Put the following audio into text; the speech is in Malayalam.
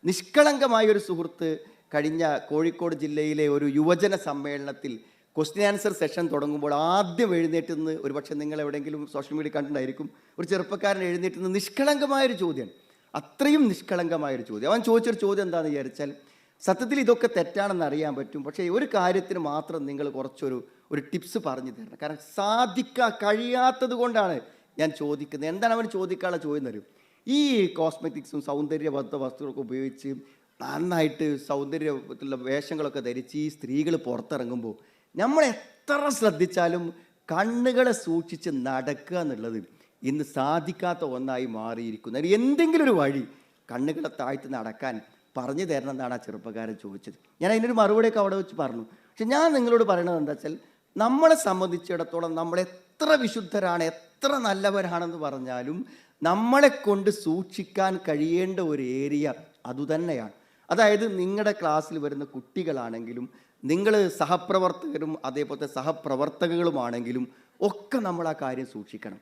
നിഷ്കളങ്കമായ ഒരു സുഹൃത്ത് കഴിഞ്ഞ കോഴിക്കോട് ജില്ലയിലെ ഒരു യുവജന സമ്മേളനത്തിൽ ക്വസ്റ്റ്യൻ ആൻസർ സെഷൻ തുടങ്ങുമ്പോൾ ആദ്യം എഴുന്നേറ്റ് നിന്ന്, ഒരുപക്ഷെ നിങ്ങൾ എവിടെയെങ്കിലും സോഷ്യൽ മീഡിയ കണ്ടിട്ടുണ്ടായിരിക്കും, ഒരു ചെറുപ്പക്കാരൻ എഴുന്നേറ്റ് നിന്ന് നിഷ്കളങ്കമായൊരു ചോദ്യമാണ്. അത്രയും നിഷ്കളങ്കമായൊരു ചോദ്യം. അവൻ ചോദിച്ചൊരു ചോദ്യം എന്താണെന്ന് വിചാരിച്ചാൽ, സത്യത്തിൽ ഇതൊക്കെ തെറ്റാണെന്ന് അറിയാൻ പറ്റും, പക്ഷേ ഒരു കാര്യത്തിന് മാത്രം നിങ്ങൾ കുറച്ചൊരു ടിപ്സ് പറഞ്ഞു തരണം. കാരണം കഴിയാത്തത് കൊണ്ടാണ് ഞാൻ ചോദിക്കുന്നത്. എന്താണ് അവൻ ചോദിക്കാനുള്ള ചോദ്യം തരും? ഈ കോസ്മെറ്റിക്സും സൗന്ദര്യവർദ്ധ വസ്തുക്കളൊക്കെ ഉപയോഗിച്ച് നന്നായിട്ട് സൗന്ദര്യത്തിലുള്ള വേഷങ്ങളൊക്കെ ധരിച്ച് ഈ സ്ത്രീകൾ പുറത്തിറങ്ങുമ്പോൾ നമ്മൾ എത്ര ശ്രദ്ധിച്ചാലും കണ്ണുകളെ സൂക്ഷിച്ച് നടക്കുക എന്നുള്ളത് ഇന്ന് സാധിക്കാത്ത ഒന്നായി മാറിയിരിക്കുന്നു. എന്തെങ്കിലും ഒരു വഴി കണ്ണുകളെ താഴ്ത്തി നടക്കാൻ പറഞ്ഞു തരണം എന്നാണ് ആ ചെറുപ്പക്കാരൻ ചോദിച്ചത്. ഞാൻ അതിനൊരു മറുപടിയൊക്കെ അവിടെ വെച്ച് പറഞ്ഞു. പക്ഷെ ഞാൻ നിങ്ങളോട് പറയണത് എന്താ വെച്ചാൽ, നമ്മളെ സംബന്ധിച്ചിടത്തോളം നമ്മൾ എത്ര വിശുദ്ധരാണ്, എത്ര നല്ലവരാണെന്ന് പറഞ്ഞാലും നമ്മളെ കൊണ്ട് സൂക്ഷിക്കാൻ കഴിയേണ്ട ഒരു ഏരിയ അതുതന്നെയാണ്. അതായത് നിങ്ങളുടെ ക്ലാസ്സിൽ വരുന്ന കുട്ടികളാണെങ്കിലും, നിങ്ങൾ സഹപ്രവർത്തകരും അതേപോലത്തെ സഹപ്രവർത്തകകളുമാണെങ്കിലും ഒക്കെ നമ്മൾ ആ കാര്യം സൂക്ഷിക്കണം.